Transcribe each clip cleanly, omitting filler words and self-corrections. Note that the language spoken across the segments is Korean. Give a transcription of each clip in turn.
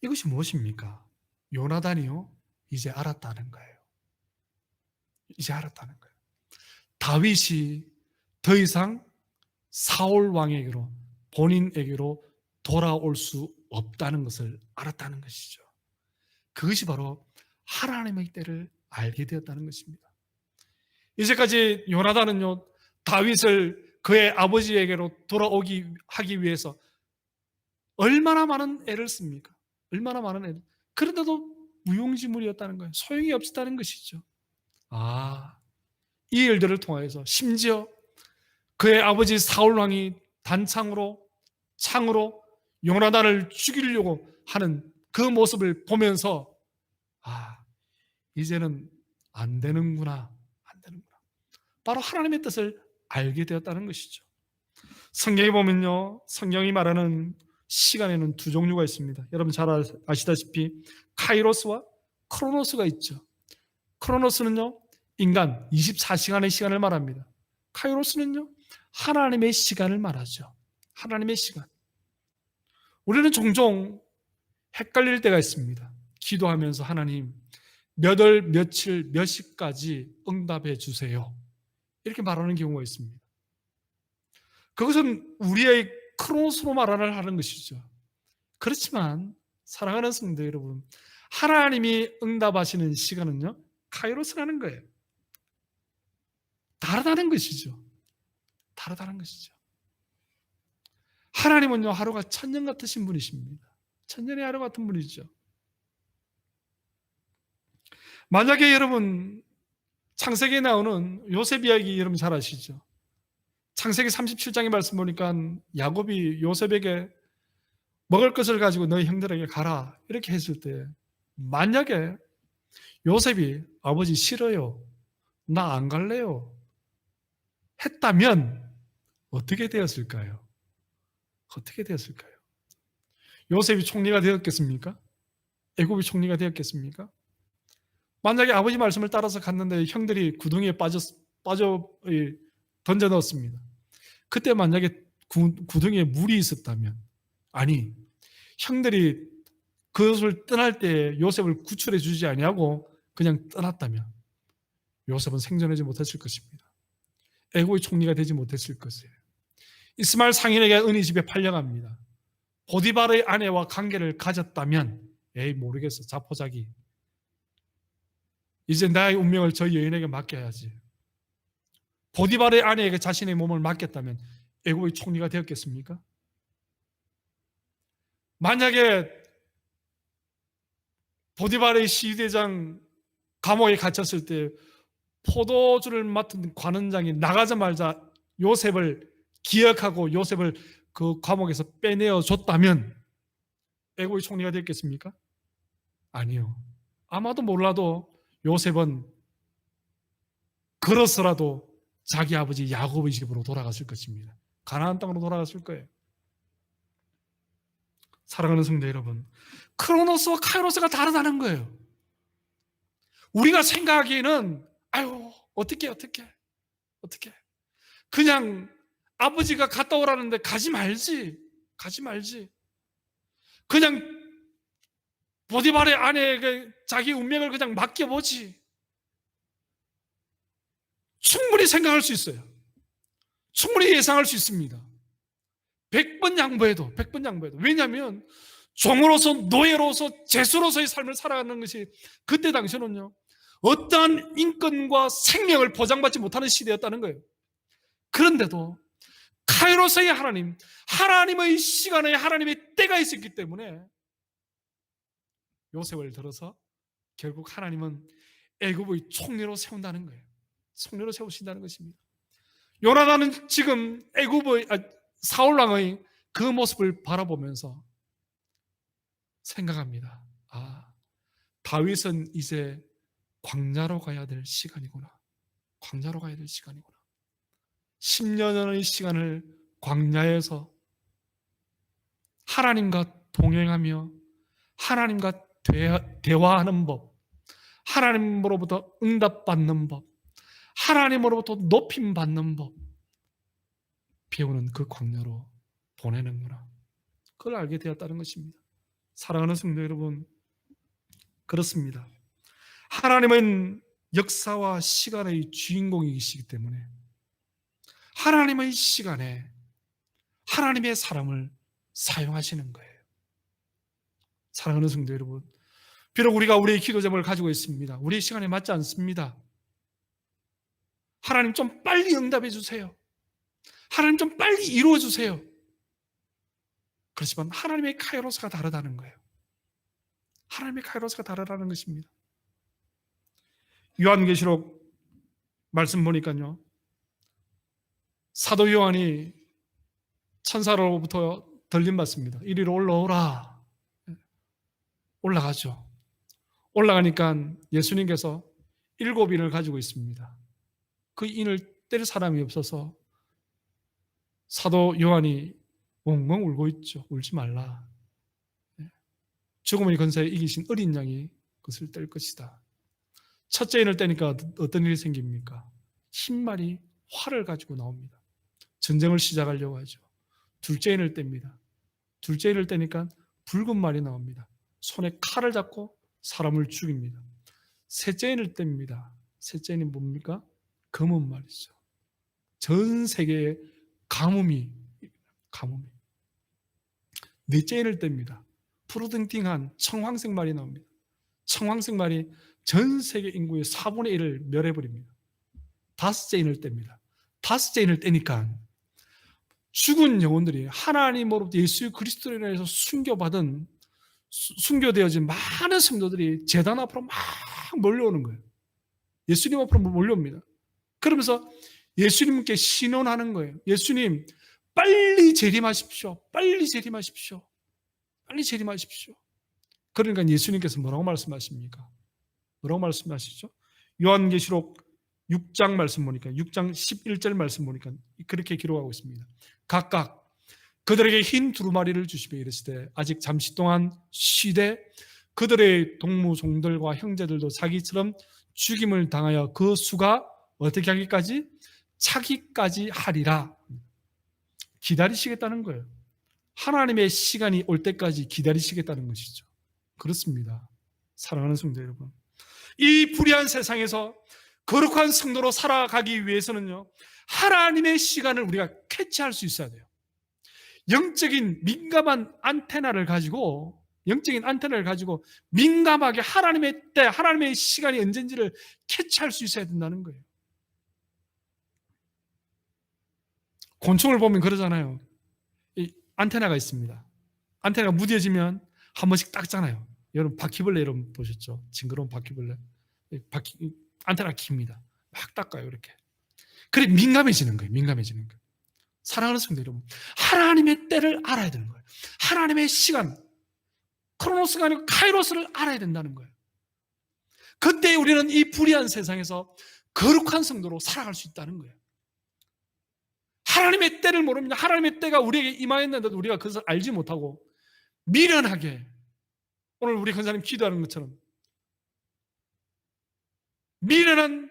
이것이 무엇입니까? 요나단이요, 이제 알았다는 거예요. 이제 알았다는 거예요. 다윗이 더 이상 사울 왕에게로, 본인에게로 돌아올 수 없다는 것을 알았다는 것이죠. 그것이 바로 하나님의 때를 알게 되었다는 것입니다. 이제까지 요나단은요, 다윗을 그의 아버지에게로 돌아오기 하기 위해서 얼마나 많은 애를 씁니까? 얼마나 많은 애를. 그런데도 무용지물이었다는 거예요. 소용이 없었다는 것이죠. 이 일들을 통하여서 심지어 그의 아버지 사울 왕이 창으로 요나단을 죽이려고 하는 그 모습을 보면서 이제는 안 되는구나. 바로 하나님의 뜻을 알게 되었다는 것이죠. 성경에 보면요, 성경이 말하는 시간에는 두 종류가 있습니다. 여러분 잘 아시다시피 카이로스와 크로노스가 있죠. 크로노스는요, 인간 24시간의 시간을 말합니다. 카이로스는요, 하나님의 시간을 말하죠. 하나님의 시간. 우리는 종종 헷갈릴 때가 있습니다. 기도하면서 하나님, 몇 월, 며칠, 몇 시까지 응답해 주세요. 이렇게 말하는 경우가 있습니다. 그것은 우리의 크로노스로 말을 하는 것이죠. 그렇지만 사랑하는 성도 여러분, 하나님이 응답하시는 시간은요, 카이로스라는 거예요. 다르다는 것이죠. 다르다는 것이죠. 하나님은요, 하루가 천년 같으신 분이십니다. 천년의 하루 같은 분이죠. 만약에 여러분 창세기에 나오는 요셉 이야기 여러분 잘 아시죠? 창세기 37장의 말씀 보니까 야곱이 요셉에게 먹을 것을 가지고 너희 형들에게 가라 이렇게 했을 때, 만약에 요셉이 아버지 싫어요, 나 안 갈래요 했다면 어떻게 되었을까요? 어떻게 되었을까요? 요셉이 총리가 되었겠습니까? 애굽이 총리가 되었겠습니까? 만약에 아버지 말씀을 따라서 갔는데 형들이 구덩이에 빠져 던져 넣었습니다. 그때 만약에 구덩이에 물이 있었다면, 아니, 형들이 그것을 떠날 때 요셉을 구출해 주지 아니하고 그냥 떠났다면 요셉은 생존하지 못했을 것입니다. 애굽의 총리가 되지 못했을 것이에요. 이스마엘 상인에게 은이 집에 팔려갑니다. 보디발의 아내와 관계를 가졌다면, 에이 모르겠어, 자포자기, 이제 나의 운명을 저 여인에게 맡겨야지. 보디발의 아내에게 자신의 몸을 맡겼다면 애굽의 총리가 되었겠습니까? 만약에 보디발의 시대장 감옥에 갇혔을 때 포도주를 맡은 관원장이 나가자마자 요셉을 기억하고 요셉을 그 감옥에서 빼내어 줬다면 애굽의 총리가 되었겠습니까? 아니요. 아마도 몰라도 요셉은 그렇서라도 자기 아버지 야곱의 집으로 돌아갔을 것입니다. 가나안 땅으로 돌아갔을 거예요. 사랑하는 성도 여러분, 크로노스와 카이로스가 다르다는 거예요. 우리가 생각하기에는 어떻게 그냥 아버지가 갔다 오라는데 가지 말지 그냥 보디발의 아내에게 자기 운명을 그냥 맡겨보지. 충분히 생각할 수 있어요. 충분히 예상할 수 있습니다. 100번 양보해도. 왜냐하면 종으로서, 노예로서, 죄수로서의 삶을 살아가는 것이 그때 당시는요, 어떠한 인권과 생명을 보장받지 못하는 시대였다는 거예요. 그런데도 카이로스의 하나님, 하나님의 시간에 하나님의 때가 있었기 때문에 요셉을 들어서 결국 하나님은 애굽의 총리로 세운다는 거예요. 총리로 세우신다는 것입니다. 요나단은 지금 사울 왕의 그 모습을 바라보면서 생각합니다. 다윗은 이제 광야로 가야 될 시간이구나. 10년의 시간을 광야에서 하나님과 동행하며 하나님과 대화하는 법, 하나님으로부터 응답받는 법, 하나님으로부터 높임받는 법 배우는 그 광야로 보내는구나. 그걸 알게 되었다는 것입니다. 사랑하는 성도 여러분, 그렇습니다. 하나님은 역사와 시간의 주인공이시기 때문에 하나님의 시간에 하나님의 사람을 사용하시는 거예요. 사랑하는 성도 여러분, 비록 우리가 우리의 기도 제목을 가지고 있습니다. 우리의 시간에 맞지 않습니다. 하나님 좀 빨리 응답해 주세요. 하나님 좀 빨리 이루어 주세요. 그렇지만 하나님의 카이로스가 다르다는 거예요. 하나님의 카이로스가 다르다는 것입니다. 요한계시록 말씀 보니까요, 사도 요한이 천사로부터 들림 받습니다. 이리로 올라오라. 올라가죠. 올라가니까 예수님께서 7인을 가지고 있습니다. 그 인을 때릴 사람이 없어서 사도 요한이 엉엉 울고 있죠. 울지 말라. 죽음의 권세에 이기신 어린 양이 그것을 뗄 것이다. 첫째 인을 떼니까 어떤 일이 생깁니까? 흰 말이 활을 가지고 나옵니다. 전쟁을 시작하려고 하죠. 둘째 인을 뗍니다. 둘째 인을 떼니까 붉은 말이 나옵니다. 손에 칼을 잡고 사람을 죽입니다. 셋째 인을 뗍니다. 셋째 인이 뭡니까? 검은 말이죠. 전 세계에 가뭄이. 넷째 인을 뗍니다. 푸르딩딩한 청황색 말이 나옵니다. 청황색 말이 전 세계 인구의 4분의 1을 멸해버립니다. 다섯째 인을 뗍니다. 다섯째 인을 떼니까 죽은 영혼들이 하나님으로부터 예수 그리스도로 인해서 순교되어진 많은 성도들이 제단 앞으로 막 몰려오는 거예요. 예수님 앞으로 몰려옵니다. 그러면서 예수님께 신원하는 거예요. 예수님, 빨리 재림하십시오. 빨리 재림하십시오. 빨리 재림하십시오. 그러니까 예수님께서 뭐라고 말씀하십니까? 뭐라고 말씀하시죠? 요한계시록 6장 말씀 보니까 6장 11절 말씀 보니까 그렇게 기록하고 있습니다. 각각 그들에게 흰 두루마리를 주시며 이르시되 아직 잠시 동안 쉬되 그들의 동무종들과 형제들도 자기처럼 죽임을 당하여 그 수가 어떻게 하기까지? 차기까지 하리라. 기다리시겠다는 거예요. 하나님의 시간이 올 때까지 기다리시겠다는 것이죠. 그렇습니다. 사랑하는 성도 여러분, 이 불의한 세상에서 거룩한 성도로 살아가기 위해서는요, 하나님의 시간을 우리가 캐치할 수 있어야 돼요. 영적인 안테나를 가지고 민감하게 하나님의 때, 하나님의 시간이 언젠지를 캐치할 수 있어야 된다는 거예요. 곤충을 보면 그러잖아요. 이 안테나가 있습니다. 안테나가 무뎌지면 한 번씩 닦잖아요. 여러분 바퀴벌레 여러분 보셨죠? 징그러운 바퀴벌레. 안테나가 깁니다. 막 닦아요, 이렇게. 그래 민감해지는 거예요. 사랑하는 성도 여러분, 하나님의 때를 알아야 되는 거예요. 하나님의 시간, 크로노스가 아니고 카이로스를 알아야 된다는 거예요. 그때 우리는 이 불의한 세상에서 거룩한 성도로 살아갈 수 있다는 거예요. 하나님의 때를 모릅니다. 하나님의 때가 우리에게 임하였는데도 우리가 그것을 알지 못하고 미련하게, 오늘 우리 권사님 기도하는 것처럼 미련한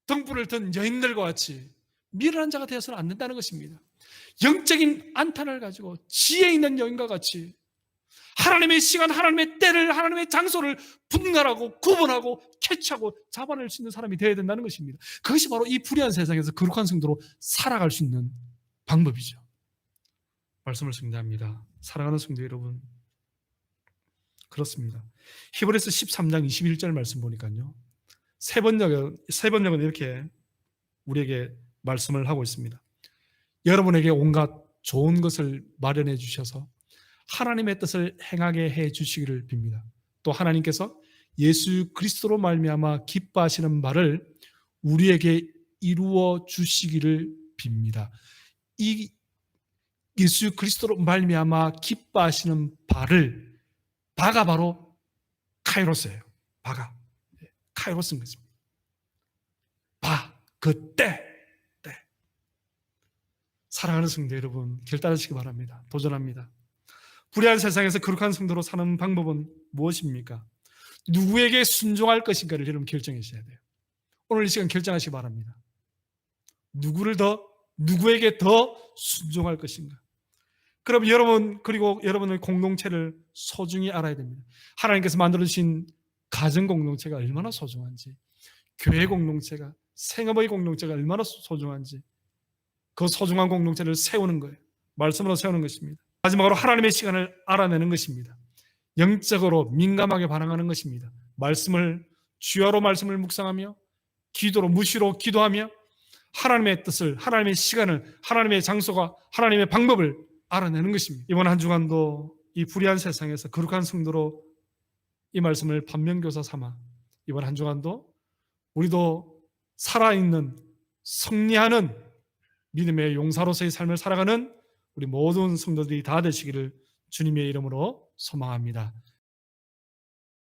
등불을 든 여인들과 같이 미련한 자가 되어서는 안 된다는 것입니다. 영적인 안테나를 가지고 지혜 있는 여인과 같이 하나님의 시간, 하나님의 때를, 하나님의 장소를 분간하고 구분하고 캐치하고 잡아낼 수 있는 사람이 되어야 된다는 것입니다. 그것이 바로 이 불의한 세상에서 거룩한 성도로 살아갈 수 있는 방법이죠. 말씀을 정리합니다. 사랑하는 성도 여러분, 그렇습니다. 히브리서 13장 21절 말씀 보니까요, 세 번역은 이렇게 우리에게 말씀을 하고 있습니다. 여러분에게 온갖 좋은 것을 마련해 주셔서 하나님의 뜻을 행하게 해 주시기를 빕니다. 또 하나님께서 예수 그리스도로 말미암아 기뻐하시는 바를 우리에게 이루어 주시기를 빕니다. 이 예수 그리스도로 말미암아 기뻐하시는 바가 바로 카이로스예요. 바가 카이로스인 것입니다. 그때. 사랑하는 성도 여러분, 결단하시기 바랍니다. 도전합니다. 불의한 세상에서 거룩한 성도로 사는 방법은 무엇입니까? 누구에게 순종할 것인가를 여러분 결정하셔야 돼요. 오늘 이 시간 결정하시기 바랍니다. 누구에게 더 순종할 것인가? 그럼 여러분, 그리고 여러분의 공동체를 소중히 알아야 됩니다. 하나님께서 만들어주신 가정 공동체가 얼마나 소중한지, 교회 공동체가, 생업의 공동체가 얼마나 소중한지, 그 소중한 공동체를 세우는 거예요. 말씀으로 세우는 것입니다. 마지막으로 하나님의 시간을 알아내는 것입니다. 영적으로 민감하게 반응하는 것입니다. 주야로 말씀을 묵상하며 기도로, 무시로 기도하며 하나님의 뜻을, 하나님의 시간을, 하나님의 장소가, 하나님의 방법을 알아내는 것입니다. 이번 한 주간도 이 불의한 세상에서 거룩한 성도로 이 말씀을 반면교사 삼아 이번 한 주간도 우리도 살아있는, 승리하는 믿음의 용사로서의 삶을 살아가는 우리 모든 성도들이 다 되시기를 주님의 이름으로 소망합니다.